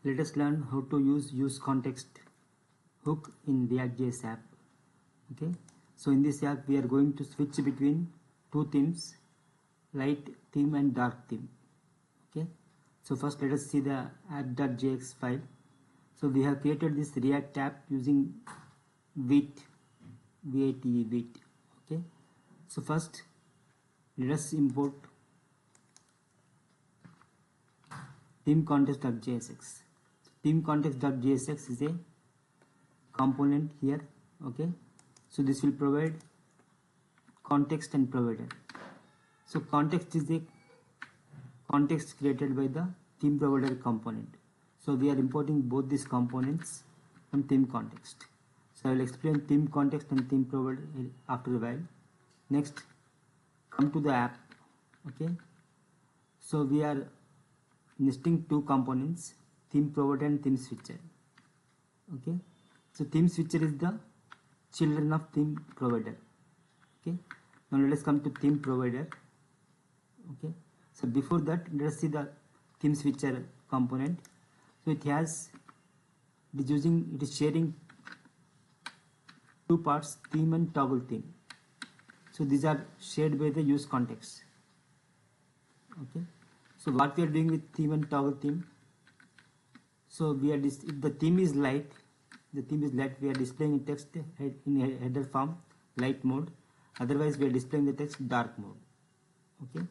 Let us learn how to use UseContext Hook in Reactjs App. Okay, so in this app we are going to switch between two themes, light theme and dark theme. Okay, so first let us see the app.js file. So we have created this React app using vite. Okay, so first let us import ThemeContext.jsx. ThemeContext.jsx is a component here. Okay, so this will provide context and provider. So context is a context created by the theme provider component. So we are importing both these components from theme context. So I will explain theme context and theme provider after a while. Next, come to the app. Okay, so we are nesting two components, theme provider and theme switcher. Okay, so theme switcher is the children of theme provider. Okay, now let us come to theme provider. Okay, so before that let us see the theme switcher component. So it is sharing two parts, theme and toggle theme. So these are shared by the use context. Okay, so what we are doing with theme and toggle theme, so we are if the theme is light, we are displaying a text in a header form light mode, otherwise we are displaying the text dark mode. Okay,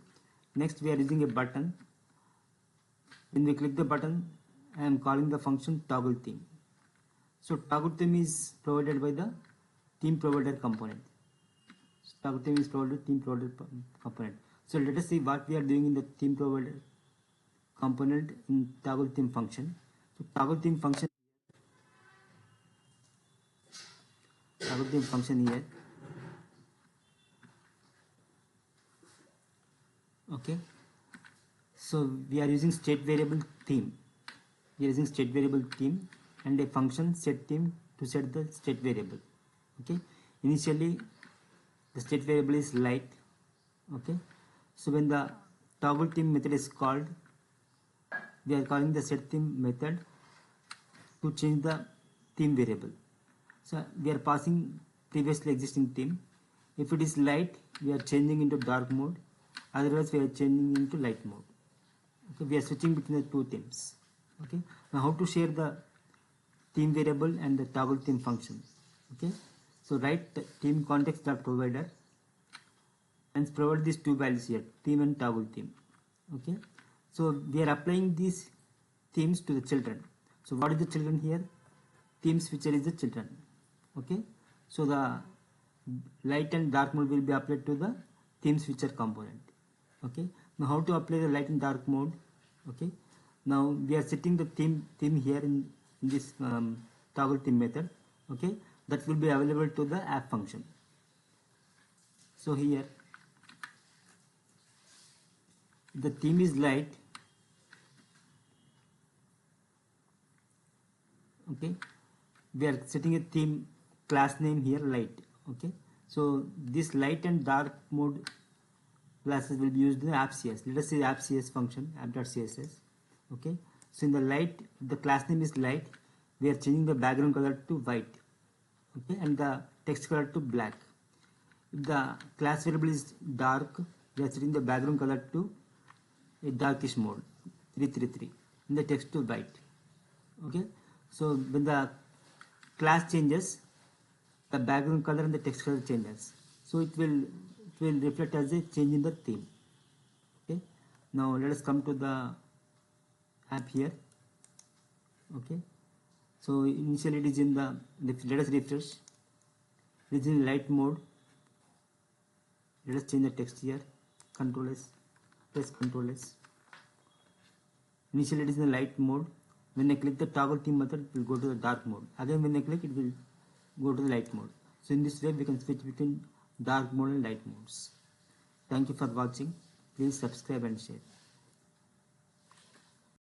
next we are using a button. When we click the button, I am calling the function toggle theme. So toggle theme is provided by the theme provider component. So toggle theme is provided theme provider component. So let us see what we are doing in the theme provider component in toggle theme function. So toggle theme function here. Okay, so we are using state variable theme. We are using state variable theme and a function set theme to set the state variable. Okay, initially the state variable is light. Okay, so when the toggle theme method is called, we are calling the set theme method to change the theme variable. So we are passing previously existing theme. If it is light, we are changing into dark mode, otherwise we are changing into light mode. Okay, we are switching between the two themes. Okay, now how to share the theme variable and the toggle theme function. Okay, so write theme context.provider and provide these two values here, theme and toggle theme. Okay, so we are applying these themes to the children. So what is the children here? Theme switcher is the children. Okay, so the light and dark mode will be applied to the theme switcher component. Okay, now how to apply the light and dark mode? Okay, now we are setting the theme here in this toggle theme method. Okay, that will be available to the app function. So here the theme is light. Okay, we are setting a theme class name here light. Okay, so this light and dark mode classes will be used in app.cs. Let us say app.cs function app.css. Okay, so in the light, the class name is light. We are changing the background color to white. Okay, and the text color to black. If the class variable is dark, we are setting the background color to a darkish mode 333 and the text to white. Okay, so when the class changes, the background color and the text color changes, so it will reflect as a change in the theme. Okay, now let us come to the app here. Okay, so initially it is in the, let us refresh, it is in light mode. Let us change the text here, Ctrl S, press Ctrl S. Initially it is in the light mode. When I click the toggle theme method, it will go to the dark mode. Again when I click, it will go to the light mode. So in this way we can switch between dark mode and light modes. Thank you for watching. Please subscribe and share.